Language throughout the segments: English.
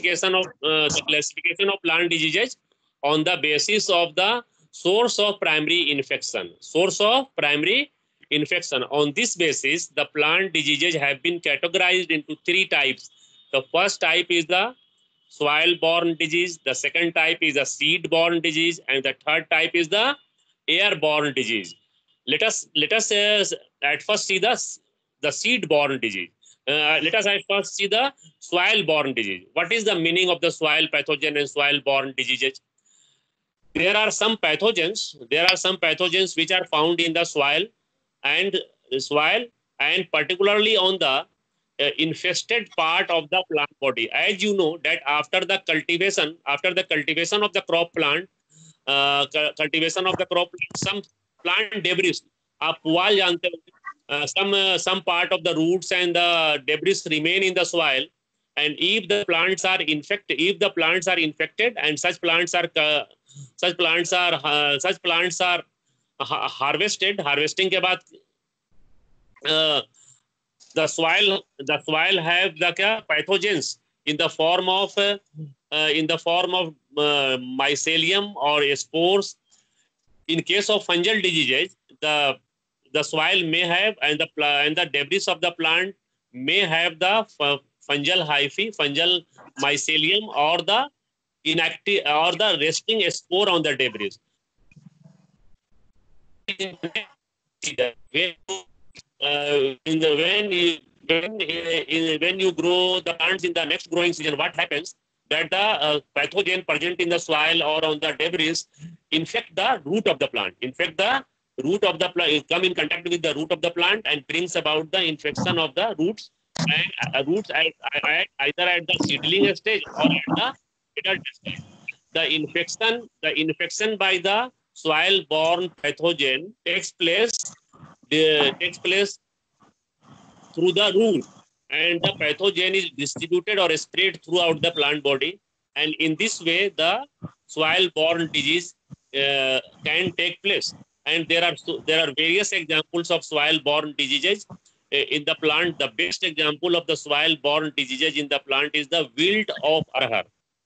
classification of plant diseases on the basis of the source of primary infection. Source of primary infection. On this basis, the plant diseases have been categorized into three types. The first type is the soil-borne disease. The second type is a seed-borne disease, and the third type is the airborne disease. Let us at first see the seed-borne disease. Let us at first see the soil-borne disease. What is the meaning of the soil pathogen and soil-borne diseases? There are some pathogens which are found in the soil, and particularly on the infested part of the plant body. As you know that after the cultivation of the crop plant, some plant debris, आप पुआल जानते हो, some part of the roots and the debris remain in the soil, and if the plants are infected, and such plants are harvested. Harvesting के बाद the soil have the pathogens in the form of mycelium or spores. In case of fungal diseases, the soil may have, and the debris of the plant may have the fungal hyphae, fungal mycelium, or the inactive or the resting spore on the debris. When you grow the plants in the next growing season, what happens? That the pathogen present in the soil or on the debris infect the root of the plant. Come in contact with the root of the plant and brings about the infection of the roots, and either at the seedling stage or at the adult stage. The infection by the soil-borne pathogen takes place through the root, and the pathogen is distributed or spread throughout the plant body, and in this way the soil-borne disease can take place. And there are various examples of soil-borne diseases in the plant. The best example of the soil-borne diseases in the plant is the wilt of arhar.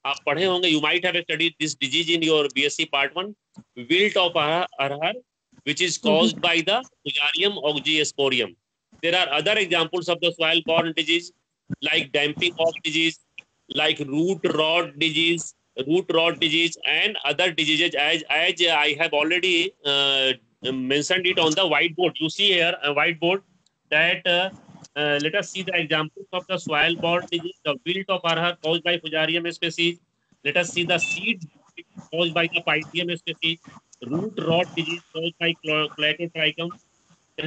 आप पढ़े होंगे, you might have studied this disease in your BSc Part 1, wilt of arhar, which is caused by the Fusarium oxysporium. There are other examples of the soil-borne disease like damping off disease, like root rot disease, and other diseases, as I have already mentioned it on the whiteboard. You see here a whiteboard that let us see the examples of the soil-borne disease. The wilt of arhar caused by Fusarium species. Let us see the seed caused by the Pythium species. Root rot disease caused by Cladotrichum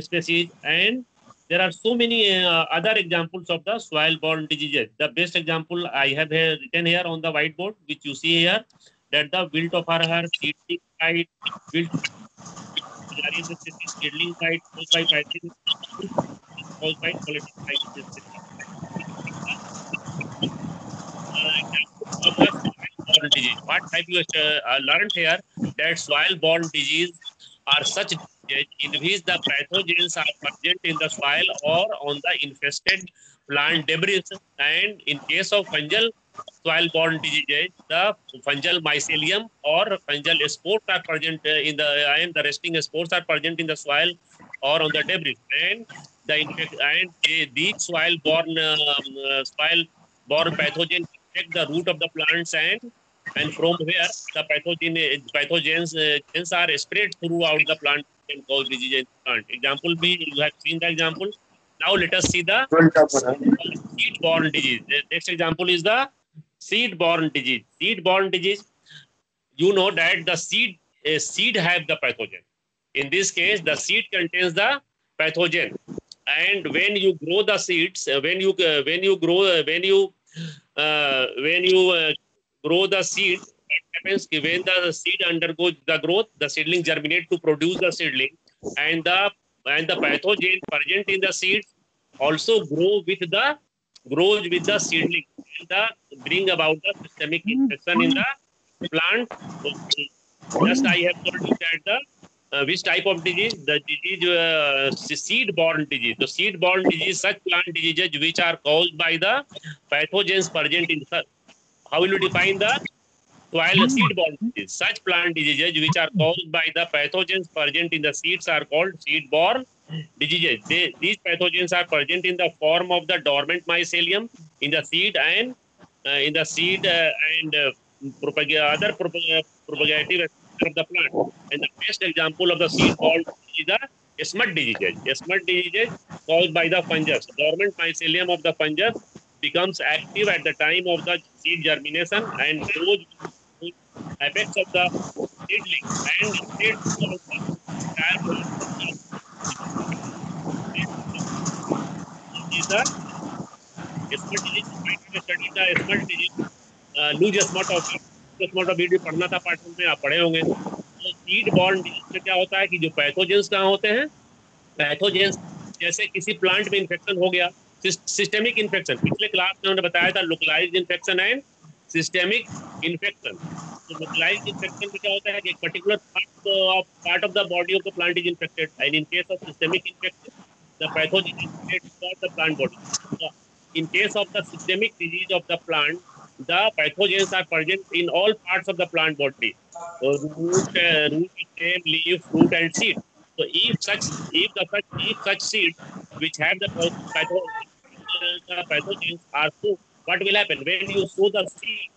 species, and there are so many other examples of the soil-borne diseases. The best example I have written here on the whiteboard, which you see here, that the wilt of arhar, seedling site, wilt seedling site caused by Pythium, caused by Cladotrichum species. Soil-borne disease. What have you learned here? That soil-borne disease are such diseases in which the pathogens are present in the soil or on the infested plant debris. And in case of fungal soil-borne diseases, the fungal mycelium or fungal spores are present in the resting spores are present in the soil or on the debris. And these soil-borne pathogens infect the root of the plants, and from where the pathogens are spread throughout the plant and cause disease in the plant. Example B, you have seen the example. Now let us see the seed-borne disease. The next example is the seed-borne disease. Seed-borne disease, you know that the seed have the pathogen. In this case, the seed contains the pathogen, and when you grow the seeds, when you grow the seed, what happens when the seed undergoes the growth, the seedling germinate to produce the seedling, and the pathogen present in the seeds also grows with the seedling, and bring about the systemic infection in the plant. Just I have told you that which type of disease? The disease seed-borne disease. The seed-borne disease, such plant diseases which are caused by the pathogens present in the how will you define the soil seed-borne disease? Such plant diseases which are caused by the pathogens present in the seeds are called seed-borne diseases. These pathogens are present in the form of the dormant mycelium in the seed and other propagative of the plant. And the best example of the seed-borne is the smut diseases. Smut diseases caused by the fungus. Dormant mycelium of the fungus becomes active at the time of the seed germination and grows with effects of the seedling and spreads throughout the entire plant. Is the smut disease. You might have studied the smut disease. Loose smut of wheat भी पढ़ना था पाठ्यक्रम में, आप पढ़े होंगे। तो seed borne disease में क्या होता है कि जो पैथोजेंस कहाँ होते हैं, पैथोजेंस जैसे किसी प्लांट में इन्फेक्शन हो गया, सिस्टेमिक इन्फेक्शन, पिछले क्लास में उन्होंने बताया था localised infection and systemic infection. तो लोकलाइज्ड इन्फेक्शन में क्या होता है कि एक particular part of the body of the plant is infected and in case of systemic infection the pathogen is spread through the plant body. In case of the systemic disease of the plant, the pathogens are present in all parts of the plant body, root, stem, leaf, fruit, and seed. So, if such seeds which have the pathogens are sown, what will happen when you sow the seed?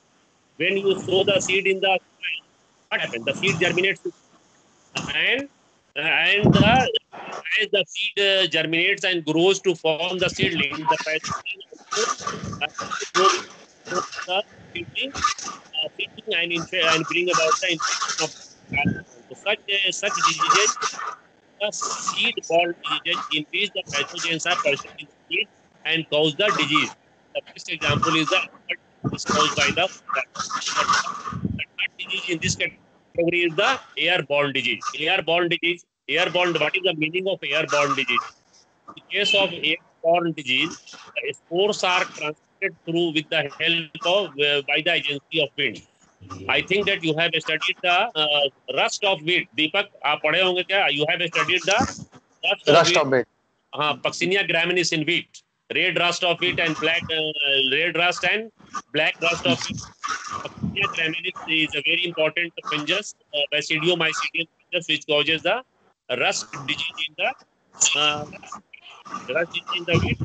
When you sow the seed in the soil, what happens? The seed germinates, and as the seed germinates and grows to form the seedling, the pathogen also the seedling and bring about the infection of such diseases, the seed-borne diseases, in which the pathogens are present in the seed and cause the disease. The best example is the is caused by the disease in this category is the airborne disease. Airborne disease. Airborne. What is the meaning of airborne disease? In case of airborne disease, the spores are transmitted through with the help of by the agency of wind. I think that you have studied the rust of wheat. Deepak, आप पढ़े होंगे क्या? You have studied the rust of wheat. हाँ, Puccinia graminis in wheat. Red rust of wheat and red rust and black rust of wheat. Puccinia graminis is a very important fungus, Basidiomycetium fungus, which causes the rust disease in the wheat.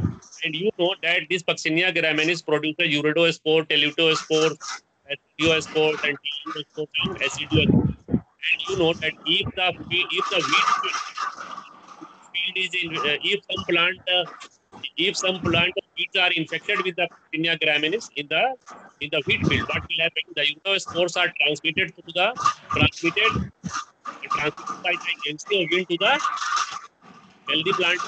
And you know that this Puccinia graminis produces uridospore, telutospore, acidiospore, and telutospore, and acidiospore. And you know that if the wheat field is in, if some plant weeds are infected with the Puccinia graminis in the wheat field, what will happen? The uridospores are transmitted by the agency of wind to the healthy plant.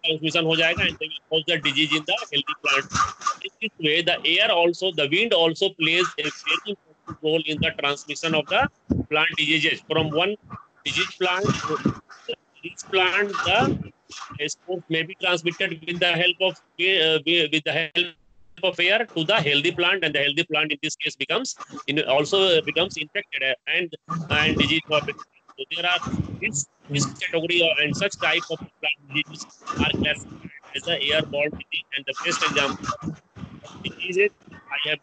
Transmission हो जाएगा and they will cause the disease in the healthy plant. In this way, the wind also plays a very important role in the transmission of the plant diseases from one disease plant to this plant. The spores may be transmitted with the help of air to the healthy plant, and the healthy plant in this case becomes infected and disease formed. So there are this category and such type of plant diseases are classified as the airborne disease, and the best example of diseases I have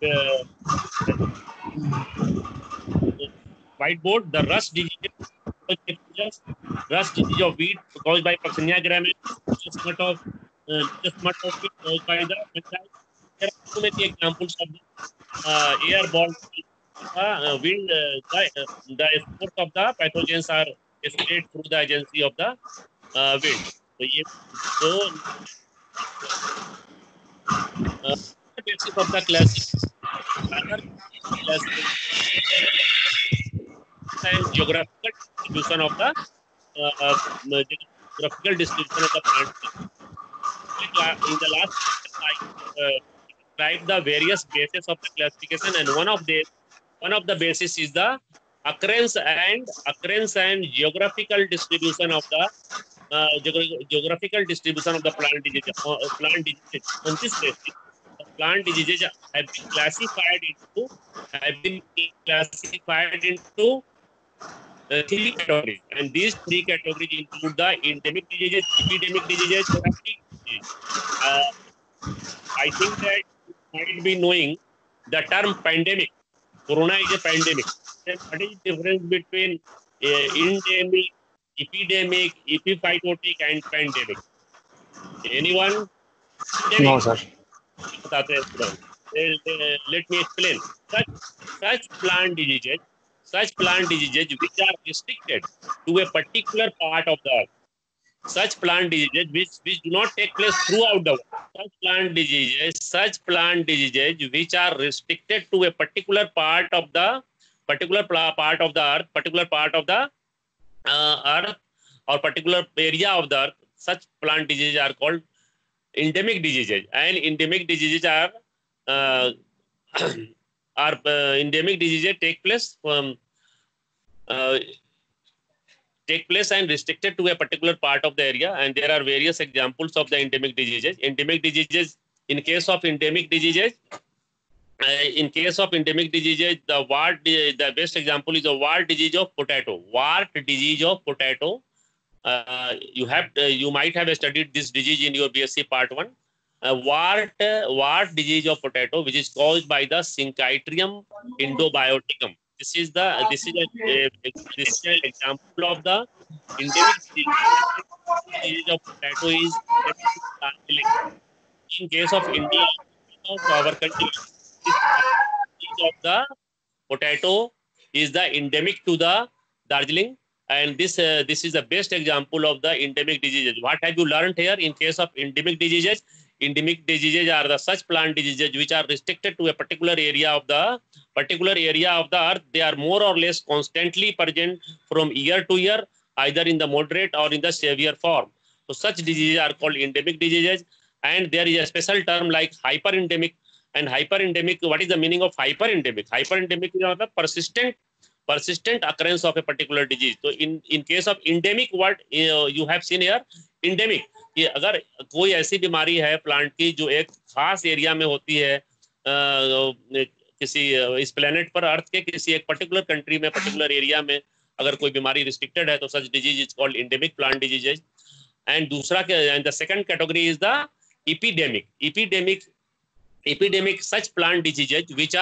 whiteboard. The rust disease of wheat caused by Puccinia graminis, smut of wheat caused by the fungi. There are so many examples of the airborne disease. The spores of the pathogens are spread through the agency of the wind. So the basis of the and geographical distribution of the plant. In the last, I described the various bases of the classification, and one of the bases is the occurrence and geographical distribution of the plant diseases. On this basis, the plant diseases have been classified into three categories, and these three categories include the endemic diseases, epidemic diseases, and I think that you might be knowing the term pandemic. Corona is a pandemic. Then what is the difference between endemic, epidemic, epiphytotic, and pandemic? Anyone? No, sir. बताते हैं student. Let me explain. Such plant diseases which are restricted to a particular part of the earth. Such plant diseases which do not take place throughout the world. Such plant diseases which are restricted to a particular part of the earth, particular part of the earth, or particular area of the earth. Such plant diseases are called endemic diseases, and endemic diseases are endemic diseases take place and restricted to a particular part of the area, and there are various examples of the endemic diseases. In case of endemic diseases, the best example is the wart disease of potato. You might have studied this disease in your BSc Part 1. Wart disease of potato, which is caused by the Synchytrium indobioticum. This is an example of the endemic disease of potato is Darjeeling. In case of India, of our country, this disease of the potato is the endemic to the Darjeeling, and this is the best example of the endemic diseases. What have you learned here? In case of endemic diseases are the such plant diseases which are restricted to a particular area of the earth. They are more or less constantly present from year to year, either in the moderate or in the severe form. So such diseases are called endemic diseases, and there is a special term like hyperendemic. And hyperendemic, what is the meaning of hyperendemic? Hyperendemic is the persistent occurrence of a particular disease. So in case of endemic, what you have seen here, endemic, कि अगर कोई ऐसी बीमारी है plant की जो एक खास एरिया में होती है, किसी इस प्लेनेट पर, अर्थ के किसी एक पर्टिकुलर कंट्री में, पर्टिकुलर एरिया में अगर कोई बीमारी रिस्ट्रिक्टेड है, तो such disease is called endemic plant diseases. And दूसरा, and the second category is the epidemic, such plant diseases which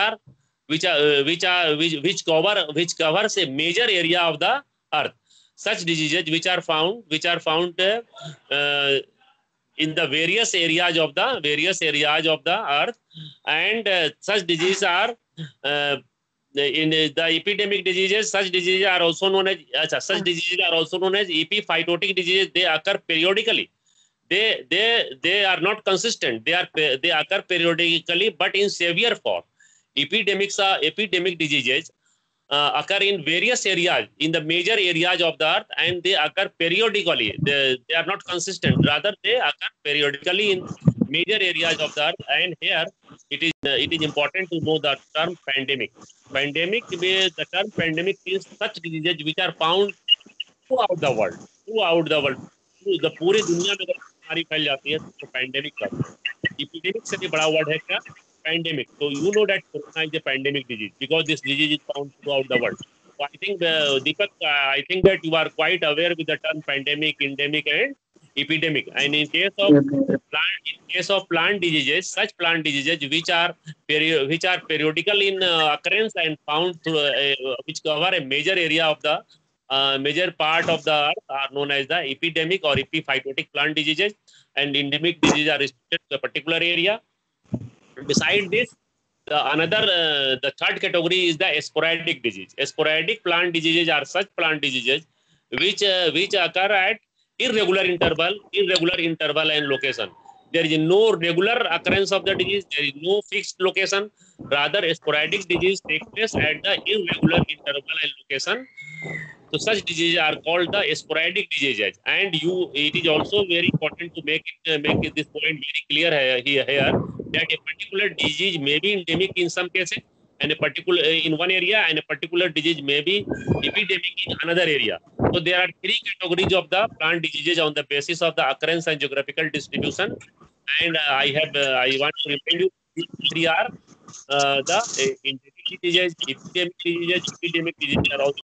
covers a major area of the earth. Such diseases which are found in the various areas of the earth, and such diseases are in the epidemic diseases. Such diseases are also known as epiphytotic diseases. They occur periodically. They are not consistent. They occur periodically, but in severe form. Epidemic diseases occur in various areas, in the major areas of the earth, and they occur periodically. They are not consistent. Rather, they occur periodically in major areas of the earth. And here it is important to know the term pandemic. The term pandemic is such diseases which are found throughout the world. The पूरे दुनिया में अगर बीमारी फैल जाती है तो pandemic का. एपिडेमिक से भी बड़ा वर्ड है क्या? Pandemic. So you know that corona is a pandemic disease because this disease is found throughout the world. So I think Deepak, I think that you are quite aware with the term pandemic, endemic, and epidemic. And in case of plant diseases, such plant diseases which are periodical in occurrence and found through which cover a major area of the major part of the earth are known as the epidemic or epiphytotic plant diseases, and endemic diseases are restricted to a particular area. Besides this, the third category is the sporadic disease. Sporadic plant diseases are such plant diseases which occur at irregular interval and location. There is no regular occurrence of the disease. There is no fixed location. Rather, sporadic disease takes place at the irregular interval and location. So such diseases are called the sporadic diseases. And it is also very important to make this point very clear here that a particular disease may be endemic in some cases, and in one area, and a particular disease may be epidemic in another area. So there are three categories of the plant diseases on the basis of the occurrence and geographical distribution. And I want to remind you, these three are the endemic diseases, epidemic diseases are also